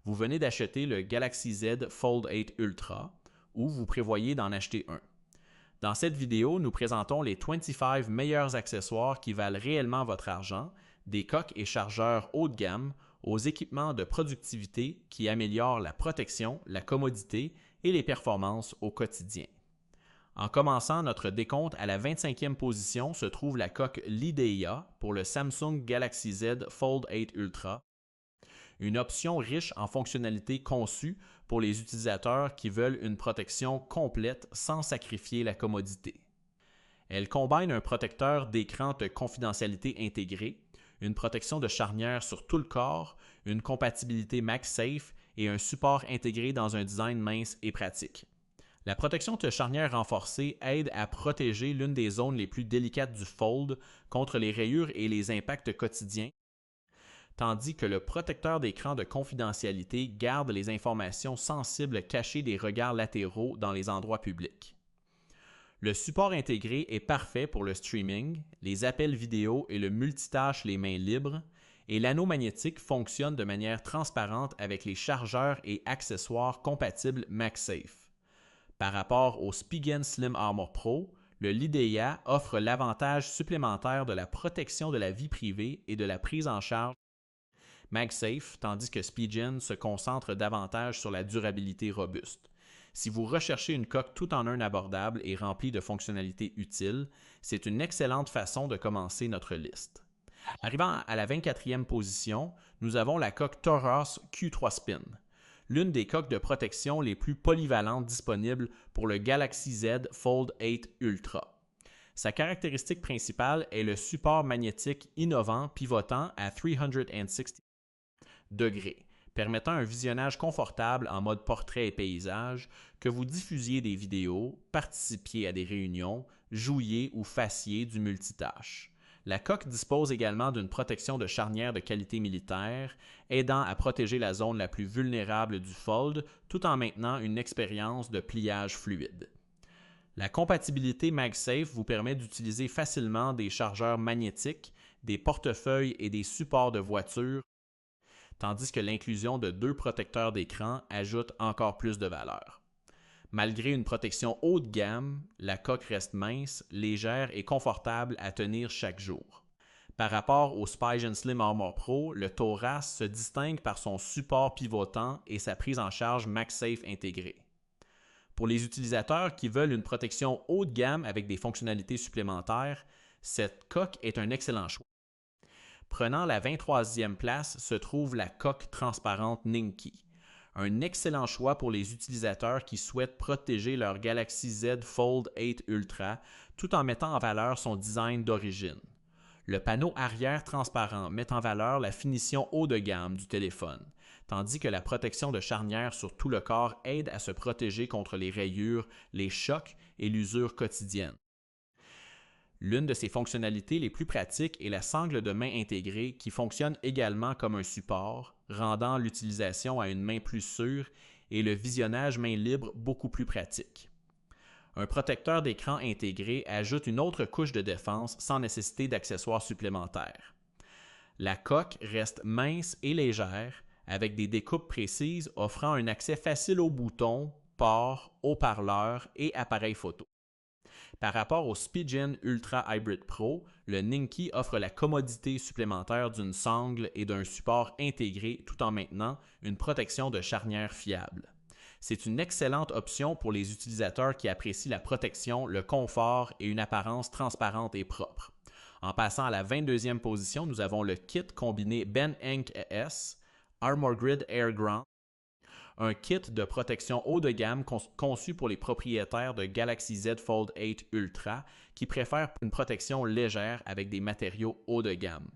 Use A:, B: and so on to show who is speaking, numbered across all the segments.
A: Vous venez d'acheter le Galaxy Z Fold 8 Ultra ou vous prévoyez d'en acheter un. Dans cette vidéo, nous présentons les 25 meilleurs accessoires qui valent réellement votre argent, des coques et chargeurs haut de gamme aux équipements de productivité qui améliorent la protection, la commodité et les performances au quotidien. En commençant notre décompte, à la 25e position se trouve la coque LIDEA pour le Samsung Galaxy Z Fold 8 Ultra, une option riche en fonctionnalités conçue pour les utilisateurs qui veulent une protection complète sans sacrifier la commodité. Elle combine un protecteur d'écran de confidentialité intégré, une protection de charnière sur tout le corps, une compatibilité MagSafe et un support intégré dans un design mince et pratique. La protection de charnière renforcée aide à protéger l'une des zones les plus délicates du Fold contre les rayures et les impacts quotidiens, tandis que le protecteur d'écran de confidentialité garde les informations sensibles cachées des regards latéraux dans les endroits publics. Le support intégré est parfait pour le streaming, les appels vidéo et le multitâche les mains libres, et l'anneau magnétique fonctionne de manière transparente avec les chargeurs et accessoires compatibles MagSafe. Par rapport au Spigen Slim Armor Pro, le LIDEA offre l'avantage supplémentaire de la protection de la vie privée et de la prise en charge MagSafe, tandis que Spigen se concentre davantage sur la durabilité robuste. Si vous recherchez une coque tout en un abordable et remplie de fonctionnalités utiles, c'est une excellente façon de commencer notre liste. Arrivant à la 24e position, nous avons la coque Toros Q3 Spin, l'une des coques de protection les plus polyvalentes disponibles pour le Galaxy Z Fold 8 Ultra. Sa caractéristique principale est le support magnétique innovant pivotant à 360 degrés, permettant un visionnage confortable en mode portrait et paysage, que vous diffusiez des vidéos, participiez à des réunions, jouiez ou fassiez du multitâche. La coque dispose également d'une protection de charnière de qualité militaire, aidant à protéger la zone la plus vulnérable du Fold tout en maintenant une expérience de pliage fluide. La compatibilité MagSafe vous permet d'utiliser facilement des chargeurs magnétiques, des portefeuilles et des supports de voiture, tandis que l'inclusion de 2 protecteurs d'écran ajoute encore plus de valeur. Malgré une protection haut de gamme, la coque reste mince, légère et confortable à tenir chaque jour. Par rapport au Spigen Slim Armor Pro, le Toras se distingue par son support pivotant et sa prise en charge MagSafe intégrée. Pour les utilisateurs qui veulent une protection haut de gamme avec des fonctionnalités supplémentaires, cette coque est un excellent choix. Prenant la 23e place se trouve la coque transparente Ninki. Un excellent choix pour les utilisateurs qui souhaitent protéger leur Galaxy Z Fold 8 Ultra tout en mettant en valeur son design d'origine. Le panneau arrière transparent met en valeur la finition haut de gamme du téléphone, tandis que la protection de charnière sur tout le corps aide à se protéger contre les rayures, les chocs et l'usure quotidienne. L'une de ses fonctionnalités les plus pratiques est la sangle de main intégrée qui fonctionne également comme un support, rendant l'utilisation à une main plus sûre et le visionnage main libre beaucoup plus pratique. Un protecteur d'écran intégré ajoute une autre couche de défense sans nécessité d'accessoires supplémentaires. La coque reste mince et légère, avec des découpes précises offrant un accès facile aux boutons, ports, haut-parleurs et appareils photo. Par rapport au Spigen Ultra Hybrid Pro, le Ninki offre la commodité supplémentaire d'une sangle et d'un support intégré tout en maintenant une protection de charnière fiable. C'est une excellente option pour les utilisateurs qui apprécient la protection, le confort et une apparence transparente et propre. En passant à la 22e position, nous avons le kit combiné Ben Henk ES, Armor Grid Air Ground, un kit de protection haut de gamme conçu pour les propriétaires de Galaxy Z Fold 8 Ultra qui préfèrent une protection légère avec des matériaux haut de gamme.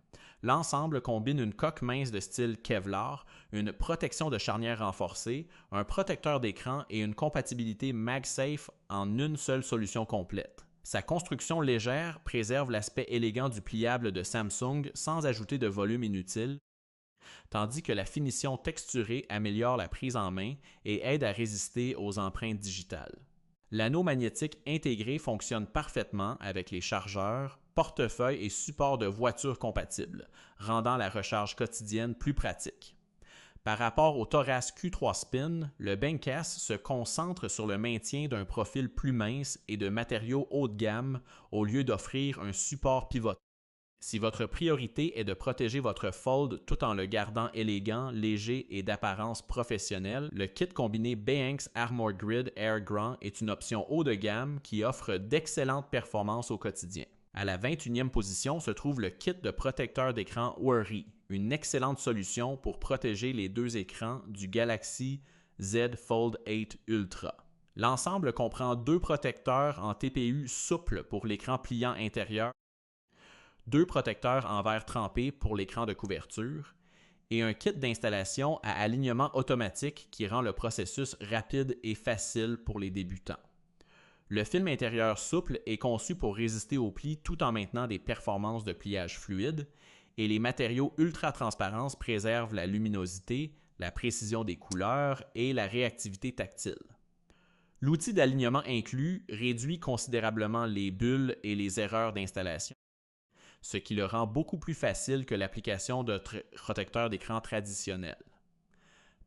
A: L'ensemble combine une coque mince de style Kevlar, une protection de charnière renforcée, un protecteur d'écran et une compatibilité MagSafe en une seule solution complète. Sa construction légère préserve l'aspect élégant du pliable de Samsung sans ajouter de volume inutile, tandis que la finition texturée améliore la prise en main et aide à résister aux empreintes digitales. L'anneau magnétique intégré fonctionne parfaitement avec les chargeurs, portefeuilles et supports de voiture compatibles, rendant la recharge quotidienne plus pratique. Par rapport au Toras Q3 Spin, le Benkas se concentre sur le maintien d'un profil plus mince et de matériaux haut de gamme au lieu d'offrir un support pivotant. Si votre priorité est de protéger votre fold tout en le gardant élégant, léger et d'apparence professionnelle, le kit combiné Behanks Armor Grid Air Grand est une option haut de gamme qui offre d'excellentes performances au quotidien. À la 21e position se trouve le kit de protecteur d'écran Worry, une excellente solution pour protéger les deux écrans du Galaxy Z Fold 8 Ultra. L'ensemble comprend deux protecteurs en TPU souple pour l'écran pliant intérieur, deux protecteurs en verre trempé pour l'écran de couverture et un kit d'installation à alignement automatique qui rend le processus rapide et facile pour les débutants. Le film intérieur souple est conçu pour résister aux plis tout en maintenant des performances de pliage fluide et les matériaux ultra transparence préservent la luminosité, la précision des couleurs et la réactivité tactile. L'outil d'alignement inclus réduit considérablement les bulles et les erreurs d'installation, ce qui le rend beaucoup plus facile que l'application de protecteur d'écran traditionnel.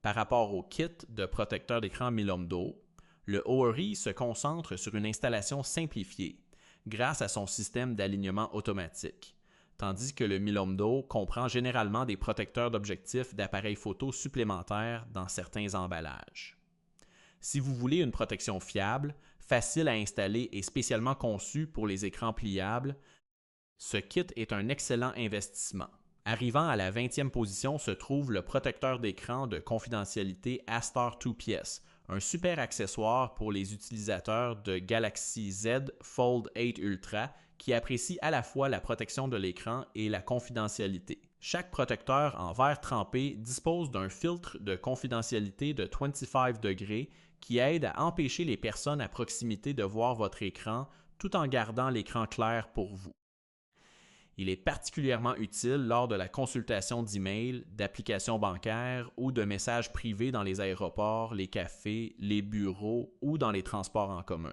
A: Par rapport au kit de protecteur d'écran Milomdo, le Worry se concentre sur une installation simplifiée grâce à son système d'alignement automatique, tandis que le Milomdo comprend généralement des protecteurs d'objectifs d'appareils photo supplémentaires dans certains emballages. Si vous voulez une protection fiable, facile à installer et spécialement conçue pour les écrans pliables, ce kit est un excellent investissement. Arrivant à la 20e position se trouve le protecteur d'écran de confidentialité Astar 2PS, un super accessoire pour les utilisateurs de Galaxy Z Fold 8 Ultra qui apprécient à la fois la protection de l'écran et la confidentialité. Chaque protecteur en verre trempé dispose d'un filtre de confidentialité de 25 degrés qui aide à empêcher les personnes à proximité de voir votre écran tout en gardant l'écran clair pour vous. Il est particulièrement utile lors de la consultation d'emails, d'applications bancaires ou de messages privés dans les aéroports, les cafés, les bureaux ou dans les transports en commun.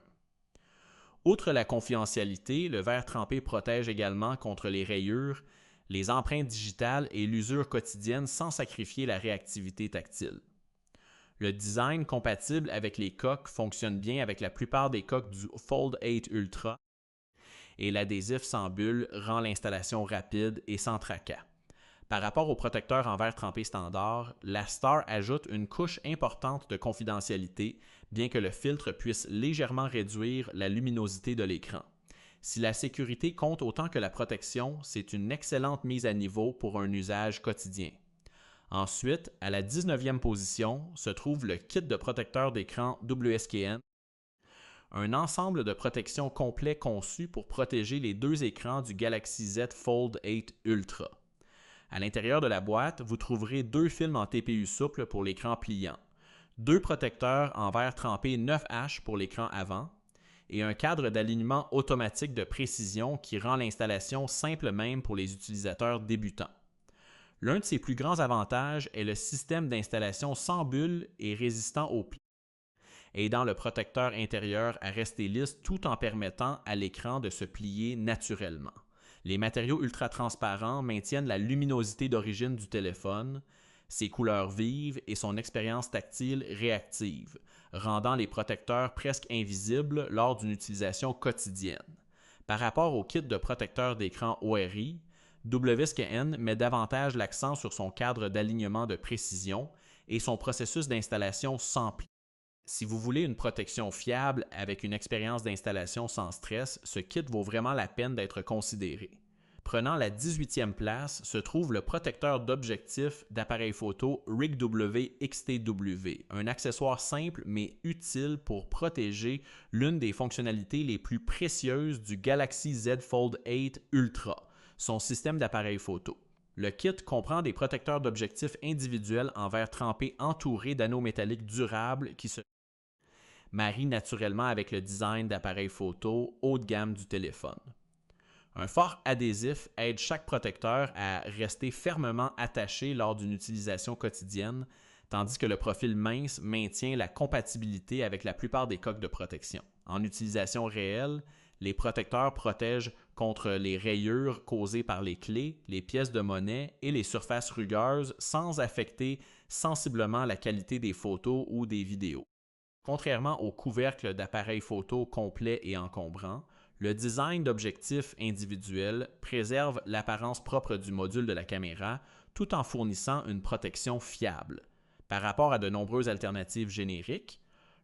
A: Outre la confidentialité, le verre trempé protège également contre les rayures, les empreintes digitales et l'usure quotidienne sans sacrifier la réactivité tactile. Le design compatible avec les coques fonctionne bien avec la plupart des coques du Fold 8 Ultra, et l'adhésif sans bulle rend l'installation rapide et sans tracas. Par rapport au protecteur en verre trempé standard, l'Astar ajoute une couche importante de confidentialité, bien que le filtre puisse légèrement réduire la luminosité de l'écran. Si la sécurité compte autant que la protection, c'est une excellente mise à niveau pour un usage quotidien. Ensuite, à la 19e position, se trouve le kit de protecteur d'écran WSKN, un ensemble de protection complet conçu pour protéger les deux écrans du Galaxy Z Fold 8 Ultra. À l'intérieur de la boîte, vous trouverez deux films en TPU souple pour l'écran pliant, deux protecteurs en verre trempé 9H pour l'écran avant et un cadre d'alignement automatique de précision qui rend l'installation simple même pour les utilisateurs débutants. L'un de ses plus grands avantages est le système d'installation sans bulle et résistant aux plis, aidant le protecteur intérieur à rester lisse tout en permettant à l'écran de se plier naturellement. Les matériaux ultra transparents maintiennent la luminosité d'origine du téléphone, ses couleurs vives et son expérience tactile réactive, rendant les protecteurs presque invisibles lors d'une utilisation quotidienne. Par rapport au kit de protecteur d'écran Worry, WSKN met davantage l'accent sur son cadre d'alignement de précision et son processus d'installation sans pli. Si vous voulez une protection fiable avec une expérience d'installation sans stress, ce kit vaut vraiment la peine d'être considéré. Prenant la 18e place se trouve le protecteur d'objectif d'appareil photo RigW XTW, un accessoire simple mais utile pour protéger l'une des fonctionnalités les plus précieuses du Galaxy Z Fold 8 Ultra, son système d'appareil photo. Le kit comprend des protecteurs d'objectifs individuels en verre trempé entourés d'anneaux métalliques durables qui se marient naturellement avec le design d'appareil photo haut de gamme du téléphone. Un fort adhésif aide chaque protecteur à rester fermement attaché lors d'une utilisation quotidienne, tandis que le profil mince maintient la compatibilité avec la plupart des coques de protection. En utilisation réelle, Les protecteurs protègent contre les rayures causées par les clés, les pièces de monnaie et les surfaces rugueuses sans affecter sensiblement la qualité des photos ou des vidéos. Contrairement aux couvercles d'appareils photo complets et encombrants, le design d'objectifs individuels préserve l'apparence propre du module de la caméra tout en fournissant une protection fiable. Par rapport à de nombreuses alternatives génériques,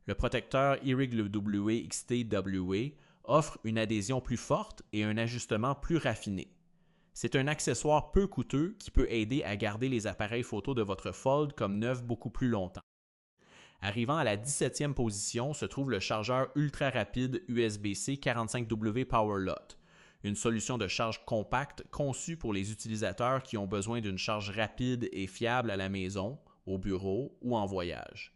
A: le protecteur IRIG-WA XT-WA offre une adhésion plus forte et un ajustement plus raffiné. C'est un accessoire peu coûteux qui peut aider à garder les appareils photo de votre Fold comme neufs beaucoup plus longtemps. Arrivant à la 17e position se trouve le chargeur ultra rapide USB-C 45W PowerLot, une solution de charge compacte conçue pour les utilisateurs qui ont besoin d'une charge rapide et fiable à la maison, au bureau ou en voyage.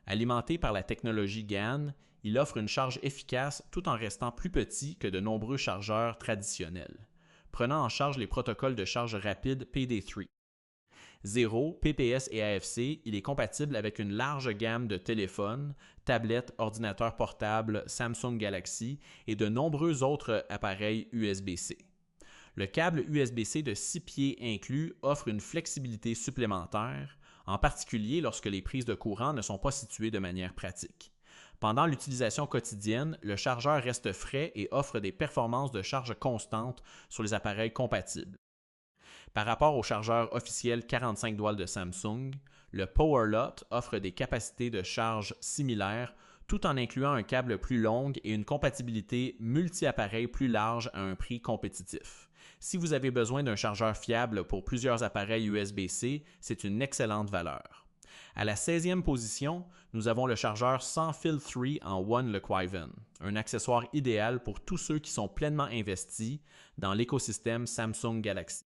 A: Alimenté par la technologie GaN, il offre une charge efficace tout en restant plus petit que de nombreux chargeurs traditionnels, prenant en charge les protocoles de charge rapide PD3. 0, PPS et AFC, il est compatible avec une large gamme de téléphones, tablettes, ordinateurs portables, Samsung Galaxy et de nombreux autres appareils USB-C. Le câble USB-C de 6 pieds inclus offre une flexibilité supplémentaire, en particulier lorsque les prises de courant ne sont pas situées de manière pratique. Pendant l'utilisation quotidienne, le chargeur reste frais et offre des performances de charge constantes sur les appareils compatibles. Par rapport au chargeur officiel 45 doigts de Samsung, le PowerLot offre des capacités de charge similaires tout en incluant un câble plus long et une compatibilité multi-appareils plus large à un prix compétitif. Si vous avez besoin d'un chargeur fiable pour plusieurs appareils USB-C, c'est une excellente valeur. À la 16e position, nous avons le chargeur sans fil 3 en One LeQuiven, un accessoire idéal pour tous ceux qui sont pleinement investis dans l'écosystème Samsung Galaxy.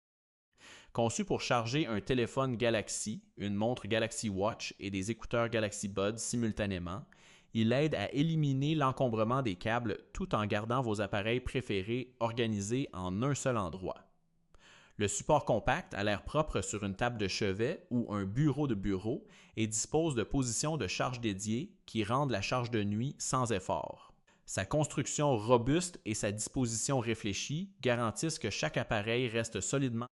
A: Conçu pour charger un téléphone Galaxy, une montre Galaxy Watch et des écouteurs Galaxy Buds simultanément, il aide à éliminer l'encombrement des câbles tout en gardant vos appareils préférés organisés en un seul endroit. Le support compact a l'air propre sur une table de chevet ou un bureau de bureau et dispose de positions de charge dédiées qui rendent la charge de nuit sans effort. Sa construction robuste et sa disposition réfléchie garantissent que chaque appareil reste solidement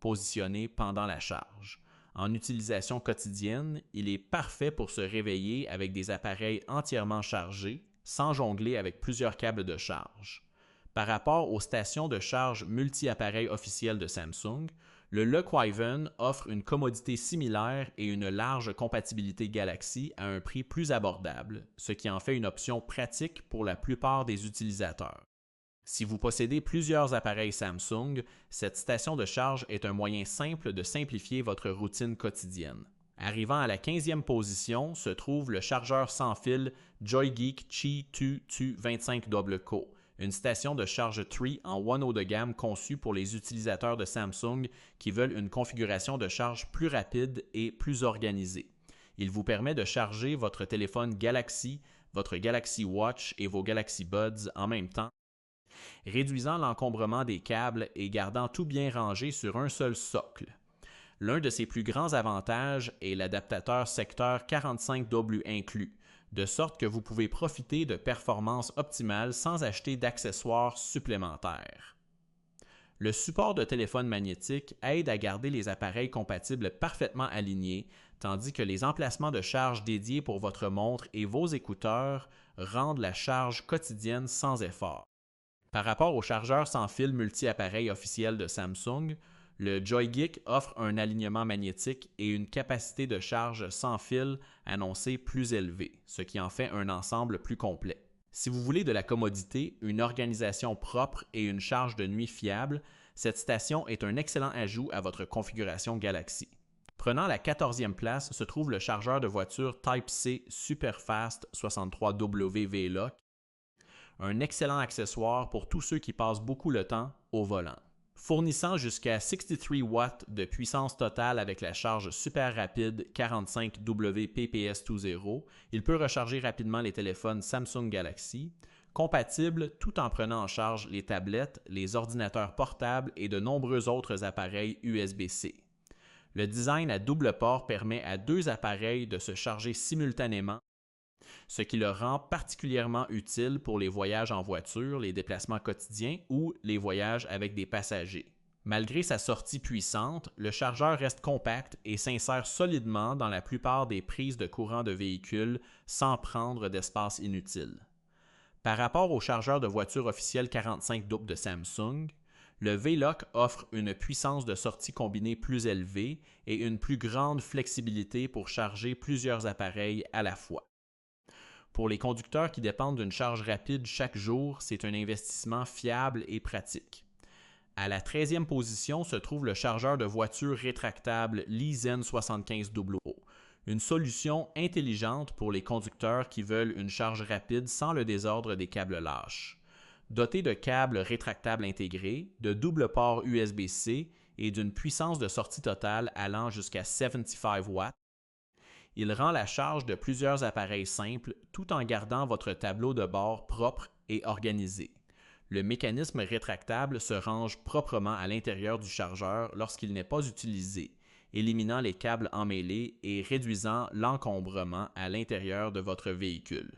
A: positionné pendant la charge. En utilisation quotidienne, il est parfait pour se réveiller avec des appareils entièrement chargés, sans jongler avec plusieurs câbles de charge. Par rapport aux stations de charge multi-appareils officielles de Samsung, le LeQuiven offre une commodité similaire et une large compatibilité Galaxy à un prix plus abordable, ce qui en fait une option pratique pour la plupart des utilisateurs. Si vous possédez plusieurs appareils Samsung, cette station de charge est un moyen simple de simplifier votre routine quotidienne. Arrivant à la 15e position se trouve le chargeur sans fil Joygeek Qi 225 Co, une station de charge 3 en One haut de gamme conçue pour les utilisateurs de Samsung qui veulent une configuration de charge plus rapide et plus organisée. Il vous permet de charger votre téléphone Galaxy, votre Galaxy Watch et vos Galaxy Buds en même temps, réduisant l'encombrement des câbles et gardant tout bien rangé sur un seul socle. L'un de ses plus grands avantages est l'adaptateur secteur 45W inclus, de sorte que vous pouvez profiter de performances optimales sans acheter d'accessoires supplémentaires. Le support de téléphone magnétique aide à garder les appareils compatibles parfaitement alignés, tandis que les emplacements de charge dédiés pour votre montre et vos écouteurs rendent la charge quotidienne sans effort. Par rapport au chargeur sans fil multi-appareil officiel de Samsung, le Joygeek offre un alignement magnétique et une capacité de charge sans fil annoncée plus élevée, ce qui en fait un ensemble plus complet. Si vous voulez de la commodité, une organisation propre et une charge de nuit fiable, cette station est un excellent ajout à votre configuration Galaxy. Prenant la 14e place se trouve le chargeur de voiture Type-C Superfast 63W V-Lock, un excellent accessoire pour tous ceux qui passent beaucoup le temps au volant. Fournissant jusqu'à 63 watts de puissance totale avec la charge super rapide 45W PPS20, il peut recharger rapidement les téléphones Samsung Galaxy, compatible tout en prenant en charge les tablettes, les ordinateurs portables et de nombreux autres appareils USB-C. Le design à double port permet à deux appareils de se charger simultanément ce qui le rend particulièrement utile pour les voyages en voiture, les déplacements quotidiens ou les voyages avec des passagers. Malgré sa sortie puissante, le chargeur reste compact et s'insère solidement dans la plupart des prises de courant de véhicule sans prendre d'espace inutile. Par rapport au chargeur de voiture officiel 45W de Samsung, le V-Lock offre une puissance de sortie combinée plus élevée et une plus grande flexibilité pour charger plusieurs appareils à la fois. Pour les conducteurs qui dépendent d'une charge rapide chaque jour, c'est un investissement fiable et pratique. À la 13e position se trouve le chargeur de voiture rétractable Lezen 75WO, une solution intelligente pour les conducteurs qui veulent une charge rapide sans le désordre des câbles lâches. Doté de câbles rétractables intégrés, de double port USB-C et d'une puissance de sortie totale allant jusqu'à 75 watts, il rend la charge de plusieurs appareils simples tout en gardant votre tableau de bord propre et organisé. Le mécanisme rétractable se range proprement à l'intérieur du chargeur lorsqu'il n'est pas utilisé, éliminant les câbles emmêlés et réduisant l'encombrement à l'intérieur de votre véhicule.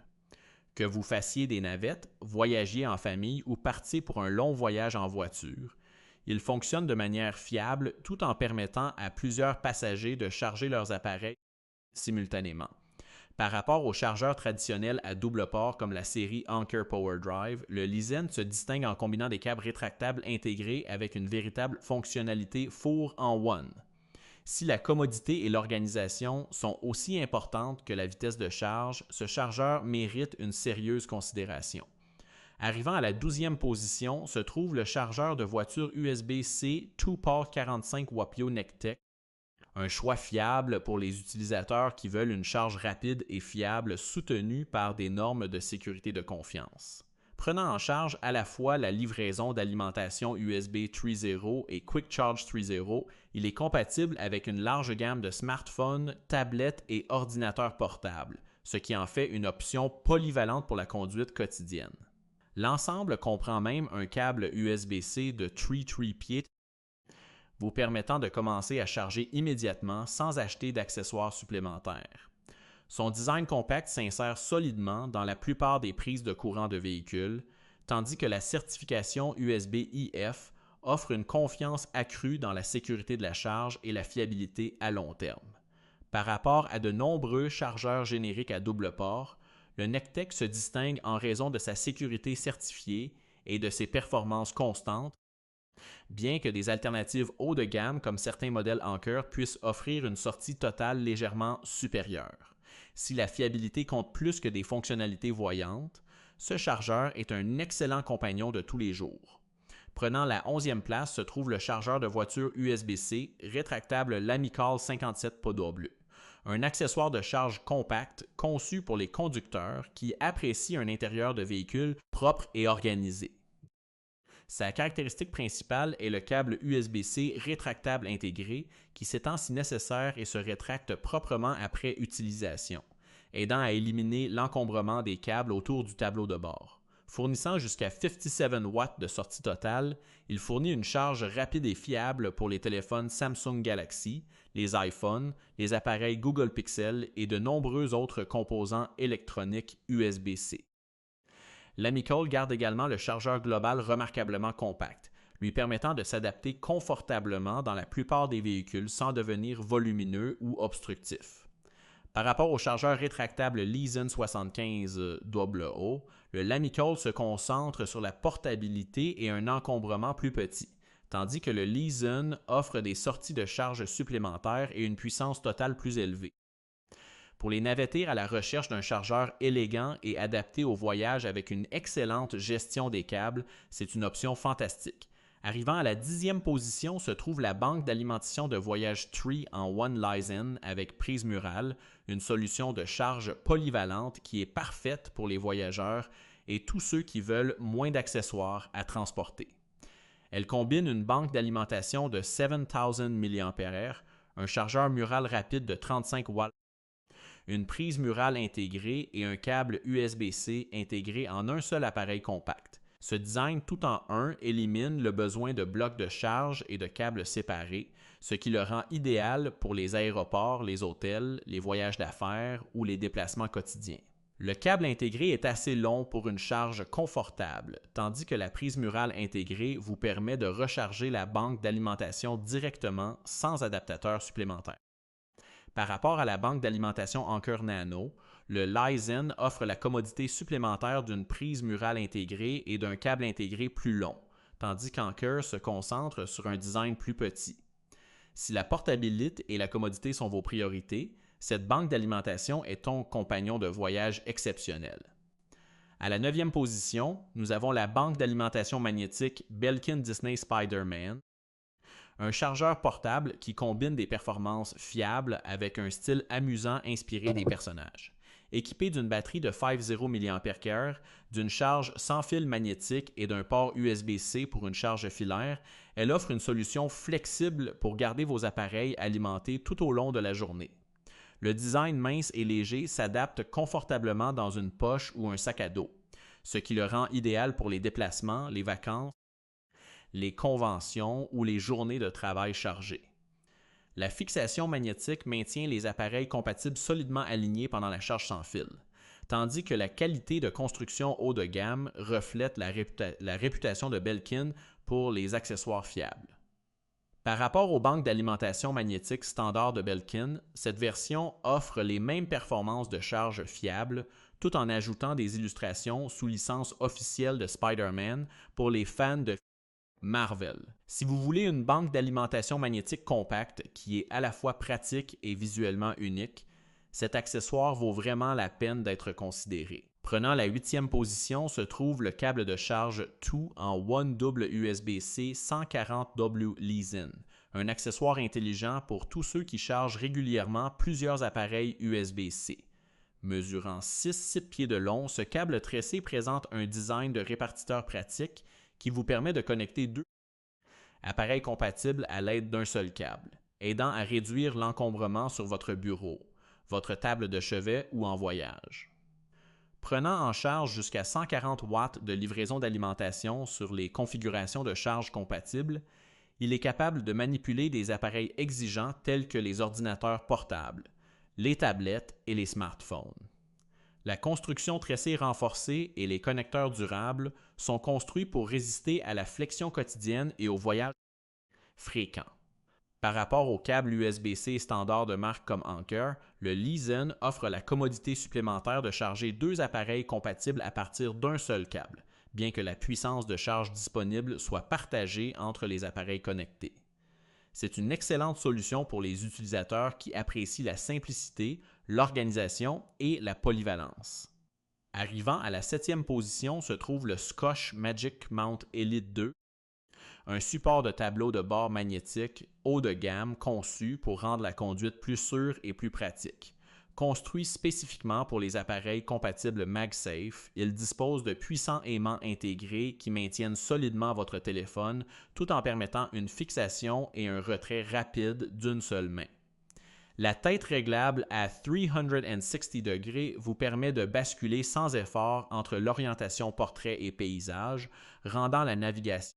A: Que vous fassiez des navettes, voyagiez en famille ou partiez pour un long voyage en voiture, il fonctionne de manière fiable tout en permettant à plusieurs passagers de charger leurs appareils simultanément. Par rapport aux chargeurs traditionnels à double port comme la série Anker Power Drive, le Lezen se distingue en combinant des câbles rétractables intégrés avec une véritable fonctionnalité 4-in-1. Si la commodité et l'organisation sont aussi importantes que la vitesse de charge, ce chargeur mérite une sérieuse considération. Arrivant à la 12e position se trouve le chargeur de voiture USB-C 2-port 45 Wapio Nectec, un choix fiable pour les utilisateurs qui veulent une charge rapide et fiable soutenue par des normes de sécurité de confiance. Prenant en charge à la fois la livraison d'alimentation USB 3.0 et Quick Charge 3.0, il est compatible avec une large gamme de smartphones, tablettes et ordinateurs portables, ce qui en fait une option polyvalente pour la conduite quotidienne. L'ensemble comprend même un câble USB-C de 3 pieds vous permettant de commencer à charger immédiatement sans acheter d'accessoires supplémentaires. Son design compact s'insère solidement dans la plupart des prises de courant de véhicule, tandis que la certification USB-IF offre une confiance accrue dans la sécurité de la charge et la fiabilité à long terme. Par rapport à de nombreux chargeurs génériques à double port, le Nectec se distingue en raison de sa sécurité certifiée et de ses performances constantes, bien que des alternatives haut de gamme comme certains modèles Anker puissent offrir une sortie totale légèrement supérieure. Si la fiabilité compte plus que des fonctionnalités voyantes, ce chargeur est un excellent compagnon de tous les jours. Prenant la 11e place se trouve le chargeur de voiture USB-C rétractable Lamical 57PW, un accessoire de charge compact conçu pour les conducteurs qui apprécient un intérieur de véhicule propre et organisé. Sa caractéristique principale est le câble USB-C rétractable intégré qui s'étend si nécessaire et se rétracte proprement après utilisation, aidant à éliminer l'encombrement des câbles autour du tableau de bord. Fournissant jusqu'à 57 watts de sortie totale, il fournit une charge rapide et fiable pour les téléphones Samsung Galaxy, les iPhones, les appareils Google Pixel et de nombreux autres composants électroniques USB-C. L'Amical garde également le chargeur global remarquablement compact, lui permettant de s'adapter confortablement dans la plupart des véhicules sans devenir volumineux ou obstructif. Par rapport au chargeur rétractable Lezen 75WO, le Lamical se concentre sur la portabilité et un encombrement plus petit, tandis que le Lezen offre des sorties de charge supplémentaires et une puissance totale plus élevée. Pour les navettés à la recherche d'un chargeur élégant et adapté au voyage avec une excellente gestion des câbles, c'est une option fantastique. Arrivant à la 10e position se trouve la banque d'alimentation de voyage 3-in-1 Lezen avec prise murale, une solution de charge polyvalente qui est parfaite pour les voyageurs et tous ceux qui veulent moins d'accessoires à transporter. Elle combine une banque d'alimentation de 7000 mAh, un chargeur mural rapide de 35 watts, une prise murale intégrée et un câble USB-C intégré en un seul appareil compact. Ce design tout en un élimine le besoin de blocs de charge et de câbles séparés, ce qui le rend idéal pour les aéroports, les hôtels, les voyages d'affaires ou les déplacements quotidiens. Le câble intégré est assez long pour une charge confortable, tandis que la prise murale intégrée vous permet de recharger la banque d'alimentation directement sans adaptateur supplémentaire. Par rapport à la banque d'alimentation Anker Nano, le Lyzen offre la commodité supplémentaire d'une prise murale intégrée et d'un câble intégré plus long, tandis qu'Anker se concentre sur un design plus petit. Si la portabilité et la commodité sont vos priorités, cette banque d'alimentation est ton compagnon de voyage exceptionnel. À la 9e position, nous avons la banque d'alimentation magnétique Belkin Disney Spider-Man, un chargeur portable qui combine des performances fiables avec un style amusant inspiré des personnages. Équipée d'une batterie de 50 mAh, d'une charge sans fil magnétique et d'un port USB-C pour une charge filaire, elle offre une solution flexible pour garder vos appareils alimentés tout au long de la journée. Le design mince et léger s'adapte confortablement dans une poche ou un sac à dos, ce qui le rend idéal pour les déplacements, les vacances, les conventions ou les journées de travail chargées. La fixation magnétique maintient les appareils compatibles solidement alignés pendant la charge sans fil, tandis que la qualité de construction haut de gamme reflète la réputation de Belkin pour les accessoires fiables. Par rapport aux banques d'alimentation magnétique standard de Belkin, cette version offre les mêmes performances de charge fiables tout en ajoutant des illustrations sous licence officielle de Spider-Man pour les fans de Marvel. Si vous voulez une banque d'alimentation magnétique compacte qui est à la fois pratique et visuellement unique, cet accessoire vaut vraiment la peine d'être considéré. Prenant la 8e position se trouve le câble de charge 2 en One double USB-C 140W Lyzen, un accessoire intelligent pour tous ceux qui chargent régulièrement plusieurs appareils USB-C. Mesurant 6 pieds de long, ce câble tressé présente un design de répartiteur pratique qui vous permet de connecter deux appareils compatibles à l'aide d'un seul câble, aidant à réduire l'encombrement sur votre bureau, votre table de chevet ou en voyage. Prenant en charge jusqu'à 140 watts de livraison d'alimentation sur les configurations de charge compatibles, il est capable de manipuler des appareils exigeants tels que les ordinateurs portables, les tablettes et les smartphones. La construction tressée renforcée et les connecteurs durables sont construits pour résister à la flexion quotidienne et au voyage fréquent. Par rapport aux câbles USB-C standard de marque comme Anker, le Lyzen offre la commodité supplémentaire de charger deux appareils compatibles à partir d'un seul câble, bien que la puissance de charge disponible soit partagée entre les appareils connectés. C'est une excellente solution pour les utilisateurs qui apprécient la simplicité, l'organisation et la polyvalence. Arrivant à la 7e position se trouve le Scosche Magic Mount Elite 2, un support de tableau de bord magnétique haut de gamme conçu pour rendre la conduite plus sûre et plus pratique. Construit spécifiquement pour les appareils compatibles MagSafe, il dispose de puissants aimants intégrés qui maintiennent solidement votre téléphone tout en permettant une fixation et un retrait rapide d'une seule main. La tête réglable à 360 degrés vous permet de basculer sans effort entre l'orientation portrait et paysage, rendant la navigation,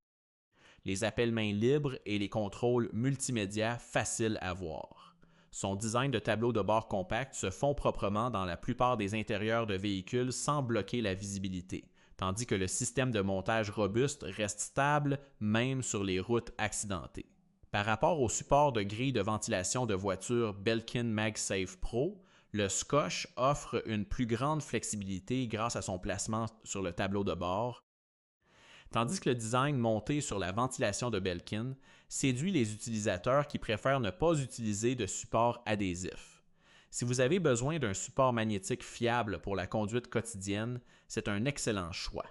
A: les appels mains libres et les contrôles multimédia faciles à voir. Son design de tableau de bord compact se fond proprement dans la plupart des intérieurs de véhicules sans bloquer la visibilité, tandis que le système de montage robuste reste stable même sur les routes accidentées. Par rapport au support de grille de ventilation de voiture Belkin MagSafe Pro, le Scosche offre une plus grande flexibilité grâce à son placement sur le tableau de bord, tandis que le design monté sur la ventilation de Belkin séduit les utilisateurs qui préfèrent ne pas utiliser de support adhésif. Si vous avez besoin d'un support magnétique fiable pour la conduite quotidienne, c'est un excellent choix.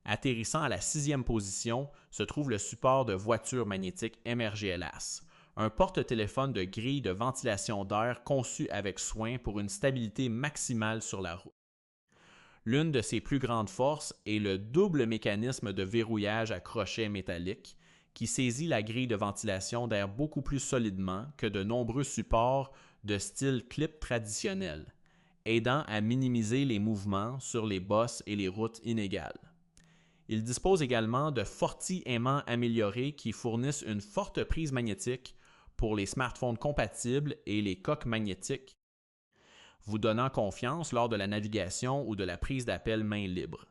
A: Atterrissant à la 6e position se trouve le support de voiture magnétique MRGLAS, un porte-téléphone de grille de ventilation d'air conçu avec soin pour une stabilité maximale sur la route. L'une de ses plus grandes forces est le double mécanisme de verrouillage à crochet métallique qui saisit la grille de ventilation d'air beaucoup plus solidement que de nombreux supports de style clip traditionnel, aidant à minimiser les mouvements sur les bosses et les routes inégales. Il dispose également de forti-aimants améliorés qui fournissent une forte prise magnétique pour les smartphones compatibles et les coques magnétiques vous donnant confiance lors de la navigation ou de la prise d'appel main libre.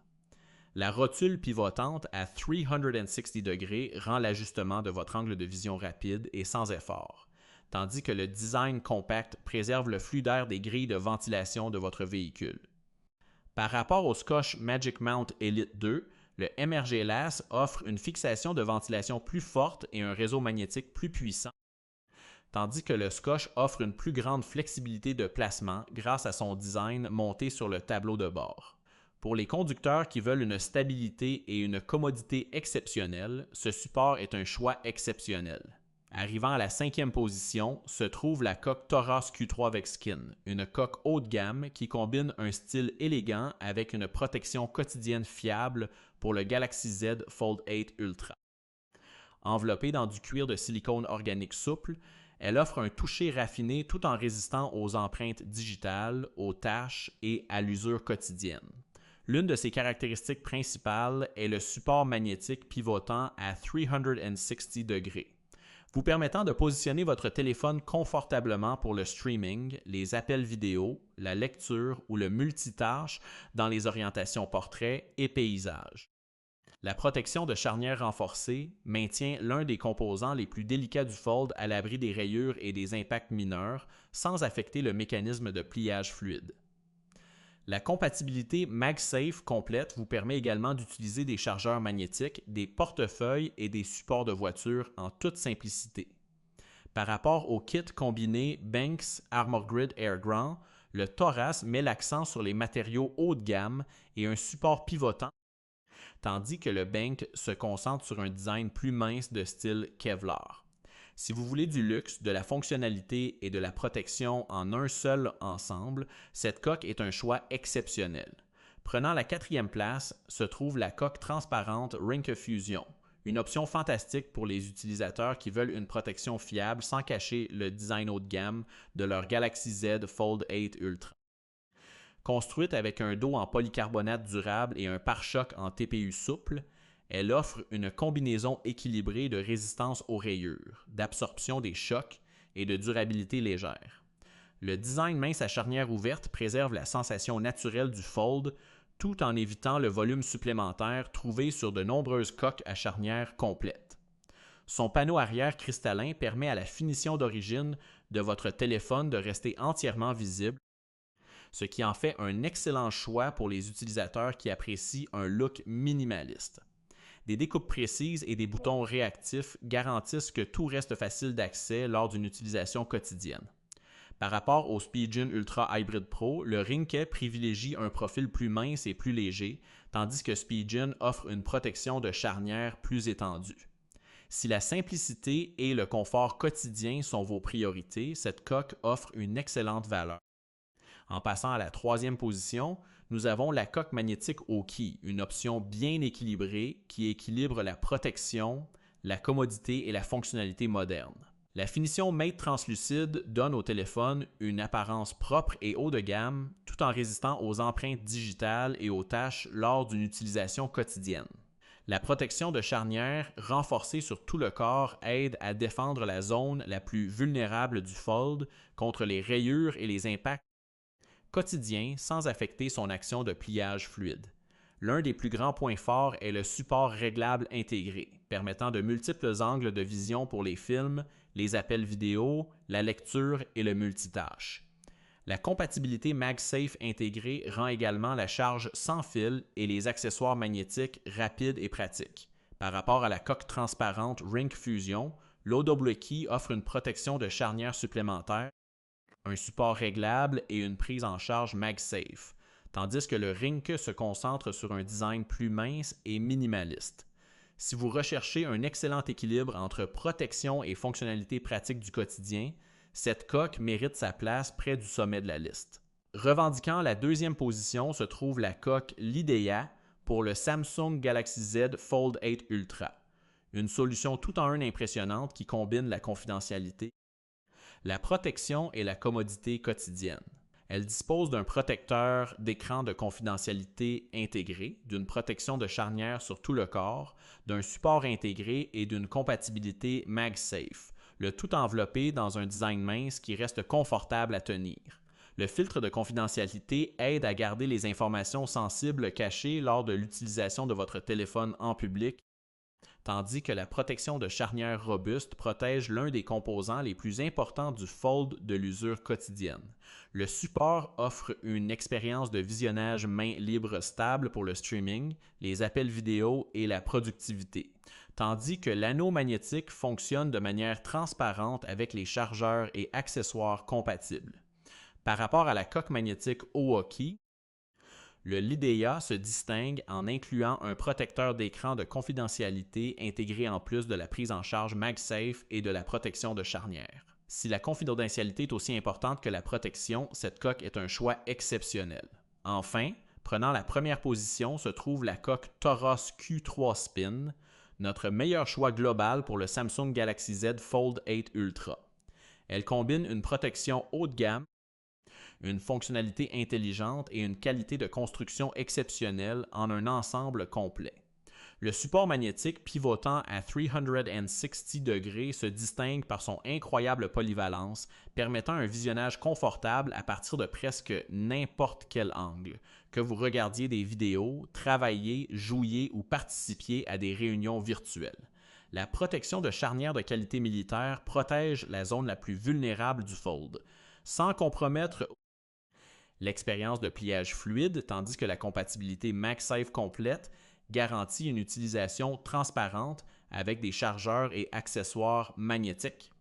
A: La rotule pivotante à 360 degrés rend l'ajustement de votre angle de vision rapide et sans effort, tandis que le design compact préserve le flux d'air des grilles de ventilation de votre véhicule. Par rapport au Scosche Magic Mount Elite 2, le MRG LAS offre une fixation de ventilation plus forte et un réseau magnétique plus puissant, tandis que le Scosche offre une plus grande flexibilité de placement grâce à son design monté sur le tableau de bord. Pour les conducteurs qui veulent une stabilité et une commodité exceptionnelles, ce support est un choix exceptionnel. Arrivant à la 5e position, se trouve la coque Toros Q3 avec skin, une coque haut de gamme qui combine un style élégant avec une protection quotidienne fiable pour le Galaxy Z Fold 8 Ultra. Enveloppée dans du cuir de silicone organique souple, elle offre un toucher raffiné tout en résistant aux empreintes digitales, aux taches et à l'usure quotidienne. L'une de ses caractéristiques principales est le support magnétique pivotant à 360 degrés, vous permettant de positionner votre téléphone confortablement pour le streaming, les appels vidéo, la lecture ou le multitâche dans les orientations portrait et paysage. La protection de charnière renforcée maintient l'un des composants les plus délicats du Fold à l'abri des rayures et des impacts mineurs sans affecter le mécanisme de pliage fluide. La compatibilité MagSafe complète vous permet également d'utiliser des chargeurs magnétiques, des portefeuilles et des supports de voiture en toute simplicité. Par rapport au kit combiné Banks Armor Grid Air Ground, le Toras met l'accent sur les matériaux haut de gamme et un support pivotant, tandis que le Bank se concentre sur un design plus mince de style Kevlar. Si vous voulez du luxe, de la fonctionnalité et de la protection en un seul ensemble, cette coque est un choix exceptionnel. Prenant la 4e place se trouve la coque transparente Rinke Fusion, une option fantastique pour les utilisateurs qui veulent une protection fiable sans cacher le design haut de gamme de leur Galaxy Z Fold 8 Ultra. Construite avec un dos en polycarbonate durable et un pare-choc en TPU souple, elle offre une combinaison équilibrée de résistance aux rayures, d'absorption des chocs et de durabilité légère. Le design mince à charnière ouverte préserve la sensation naturelle du Fold tout en évitant le volume supplémentaire trouvé sur de nombreuses coques à charnière complètes. Son panneau arrière cristallin permet à la finition d'origine de votre téléphone de rester entièrement visible, ce qui en fait un excellent choix pour les utilisateurs qui apprécient un look minimaliste. Des découpes précises et des boutons réactifs garantissent que tout reste facile d'accès lors d'une utilisation quotidienne. Par rapport au SpeedGen Ultra Hybrid Pro, le Rinke privilégie un profil plus mince et plus léger, tandis que SpeedGen offre une protection de charnière plus étendue. Si la simplicité et le confort quotidien sont vos priorités, cette coque offre une excellente valeur. En passant à la 3e position, nous avons la coque magnétique Oki, une option bien équilibrée qui équilibre la protection, la commodité et la fonctionnalité moderne. La finition Mate translucide donne au téléphone une apparence propre et haut de gamme, tout en résistant aux empreintes digitales et aux taches lors d'une utilisation quotidienne. La protection de charnière renforcée sur tout le corps aide à défendre la zone la plus vulnérable du Fold contre les rayures et les impacts quotidien sans affecter son action de pliage fluide. L'un des plus grands points forts est le support réglable intégré, permettant de multiples angles de vision pour les films, les appels vidéo, la lecture et le multitâche. La compatibilité MagSafe intégrée rend également la charge sans fil et les accessoires magnétiques rapides et pratiques. Par rapport à la coque transparente Rinke Fusion, l'OWKey offre une protection de charnière supplémentaire, un support réglable et une prise en charge MagSafe, tandis que le Rinke se concentre sur un design plus mince et minimaliste. Si vous recherchez un excellent équilibre entre protection et fonctionnalité pratique du quotidien, cette coque mérite sa place près du sommet de la liste. Revendiquant la 2e position se trouve la coque Lidea pour le Samsung Galaxy Z Fold 8 Ultra, une solution tout en un impressionnante qui combine la confidentialité, la protection et la commodité quotidienne. Elle dispose d'un protecteur d'écran de confidentialité intégré, d'une protection de charnière sur tout le corps, d'un support intégré et d'une compatibilité MagSafe, le tout enveloppé dans un design mince qui reste confortable à tenir. Le filtre de confidentialité aide à garder les informations sensibles cachées lors de l'utilisation de votre téléphone en public, tandis que la protection de charnière robuste protège l'un des composants les plus importants du Fold de l'usure quotidienne. Le support offre une expérience de visionnage main libre stable pour le streaming, les appels vidéo et la productivité, tandis que l'anneau magnétique fonctionne de manière transparente avec les chargeurs et accessoires compatibles. Par rapport à la coque magnétique Owoki, le Lidea se distingue en incluant un protecteur d'écran de confidentialité intégré en plus de la prise en charge MagSafe et de la protection de charnière. Si la confidentialité est aussi importante que la protection, cette coque est un choix exceptionnel. Enfin, prenant la première position se trouve la coque Toros Q3 Spin, notre meilleur choix global pour le Samsung Galaxy Z Fold 8 Ultra. Elle combine une protection haut de gamme, une fonctionnalité intelligente et une qualité de construction exceptionnelle en un ensemble complet. Le support magnétique pivotant à 360 degrés se distingue par son incroyable polyvalence, permettant un visionnage confortable à partir de presque n'importe quel angle, que vous regardiez des vidéos, travailliez, jouiez ou participiez à des réunions virtuelles. La protection de charnière de qualité militaire protège la zone la plus vulnérable du Fold, sans compromettre l'expérience de pliage fluide, tandis que la compatibilité MagSafe complète garantit une utilisation transparente avec des chargeurs et accessoires magnétiques.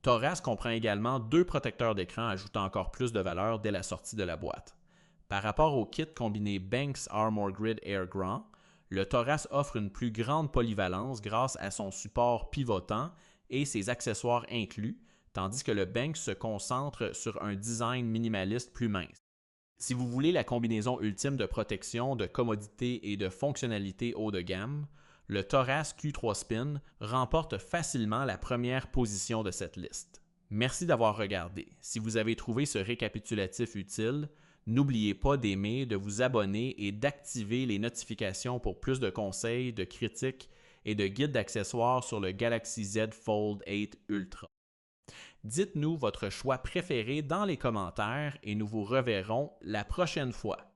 A: Toras comprend également 2 protecteurs d'écran ajoutant encore plus de valeur dès la sortie de la boîte. Par rapport au kit combiné Banks Armor Grid Air Grand, le Toras offre une plus grande polyvalence grâce à son support pivotant et ses accessoires inclus, tandis que le Banks se concentre sur un design minimaliste plus mince. Si vous voulez la combinaison ultime de protection, de commodité et de fonctionnalité haut de gamme, le Toras Q3 Spin remporte facilement la première position de cette liste. Merci d'avoir regardé. Si vous avez trouvé ce récapitulatif utile, n'oubliez pas d'aimer, de vous abonner et d'activer les notifications pour plus de conseils, de critiques et de guides d'accessoires sur le Galaxy Z Fold 8 Ultra. Dites-nous votre choix préféré dans les commentaires et nous vous reverrons la prochaine fois.